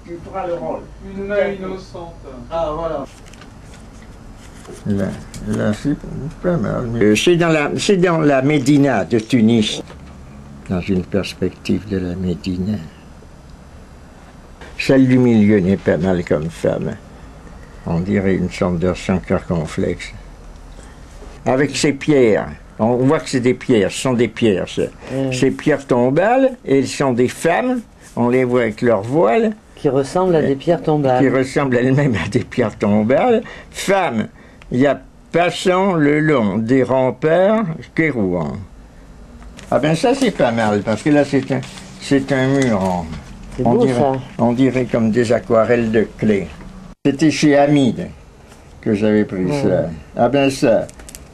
tu feras le rôle. Une main innocente. Ah, voilà. Là c'est pas mal. C'est dans la Médina de Tunis, dans une perspective de la Médina. Celle du milieu n'est pas mal comme femme. On dirait une sorte de circonflexe. Avec ses pierres. On voit que c'est des pierres, ce sont des pierres. Ces pierres tombales, et elles sont des femmes. On les voit avec leur voile. Qui ressemblent à des pierres tombales. Qui ressemblent elles-mêmes à des pierres tombales. Femmes, il y a passant le long des remparts Kérouan. Ah ben ça c'est pas mal, parce que là c'est un mur en... On dirait comme des aquarelles de clé. C'était chez Hamid que j'avais pris ça. Ah ben ça,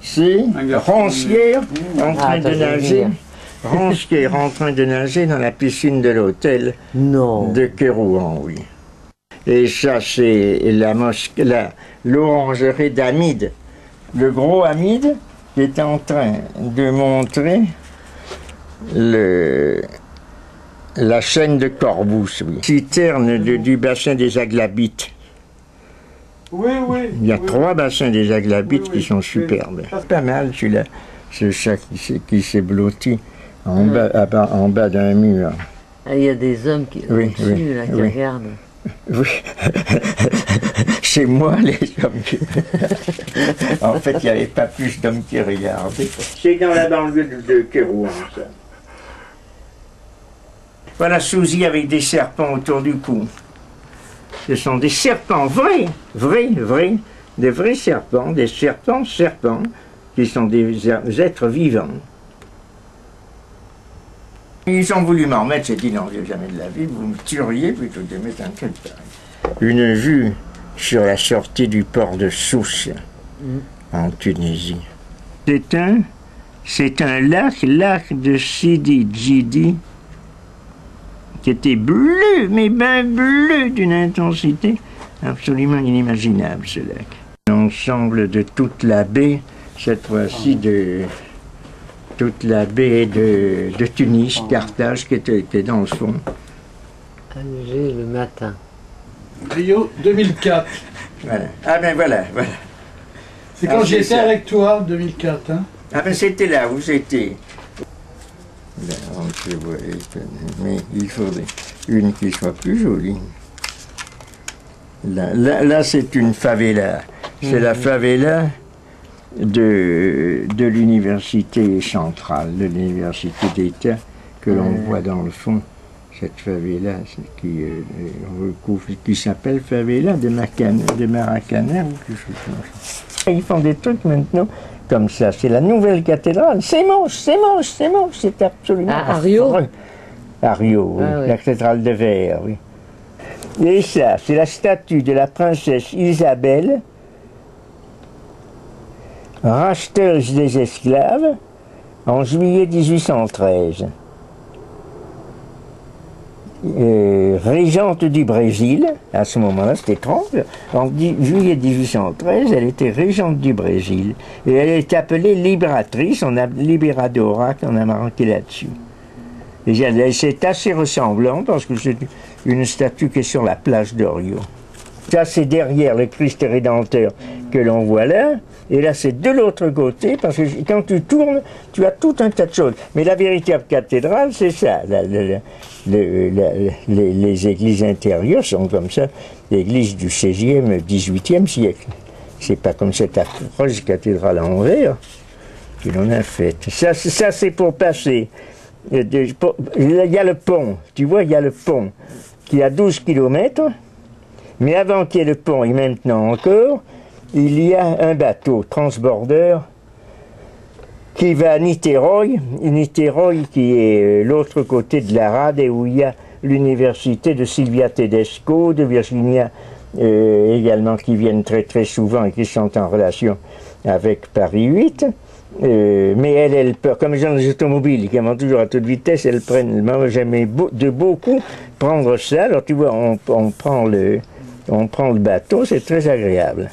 c'est Roncière en train de nager. Roncière en train de nager dans la piscine de l'hôtel de Kérouan, oui. Et ça c'est l'orangerie d'Hamid. Le gros Hamid qui est en train de montrer la chaîne de Corbous, oui. Citerne du bassin des Aglabites. Oui, oui. Il y a 3 bassins des Aglabites qui sont superbes. Pas mal celui-là. C'est ça qui s'est blotti en bas d'un mur. Ah, il y a des hommes qui au-dessus, là, qui regardent. Oui. C'est moi les hommes qui... En fait, il n'y avait pas plus d'hommes qui regardaient. C'est dans la banlieue de Kérouan, ça. Voilà Souzy avec des serpents autour du cou. Ce sont des serpents vrais, des vrais serpents, des serpents, qui sont des êtres vivants. Ils ont voulu m'en mettre, j'ai dit non, jamais de la vie, vous me tueriez plutôt que de mettre un truc pareil. Une vue sur la sortie du port de Sousse, en Tunisie. C'est un lac de Sidi Djidi, qui était bleu, mais bien bleu, d'une intensité absolument inimaginable, ce lac. L'ensemble de toute la baie, cette fois-ci de toute la baie de Tunis, Carthage, qui était dans le fond. Alger le matin. Rio 2004. Voilà. Ah ben voilà. C'est quand j'étais avec toi, 2004. Hein. Ah ben c'était là où j'étais. Là, on peut voir, mais il faudrait une qui soit plus jolie. Là c'est une favela. C'est la favela de l'université centrale, de l'université d'État, que l'on voit dans le fond. Cette favela qui s'appelle favela de Maracana ou quelque chose comme ça. Ils font des trucs maintenant comme ça. C'est la nouvelle cathédrale. C'est moche, c'est absolument... À Rio? À Rio, oui. La cathédrale de verre, oui. Et ça, c'est la statue de la princesse Isabelle, racheteuse des esclaves, en juillet 1813. Régente du Brésil, à ce moment-là, c'était étrange. En juillet 1813, elle était régente du Brésil. Et elle est appelée libératrice, on a Liberadora qu'on a marqué là-dessus. Et c'est assez ressemblant parce que c'est une statue qui est sur la plage de Rio. Ça, c'est derrière le Christ Rédempteur que l'on voit là. Et là, c'est de l'autre côté, parce que quand tu tournes, tu as tout un tas de choses. Mais la véritable cathédrale, c'est ça. Les églises intérieures sont comme ça, l'église du 16e, 18e siècle. C'est pas comme cette affreuse cathédrale en verre que l'on a faite. Ça c'est pour passer. Il y a le pont, tu vois, il y a le pont qui a 12 km, mais avant qu'il y ait le pont, et maintenant encore, il y a un bateau transborder qui va à Niterói qui est l'autre côté de la rade et où il y a l'université de Silvia Tedesco, de Virginia également, qui viennent très très souvent et qui sont en relation avec Paris 8. Mais elles peur, comme les gens des automobiles qui vont toujours à toute vitesse, elles prennent, moi j'aimais de beaucoup prendre ça, alors tu vois, on prend le bateau, c'est très agréable.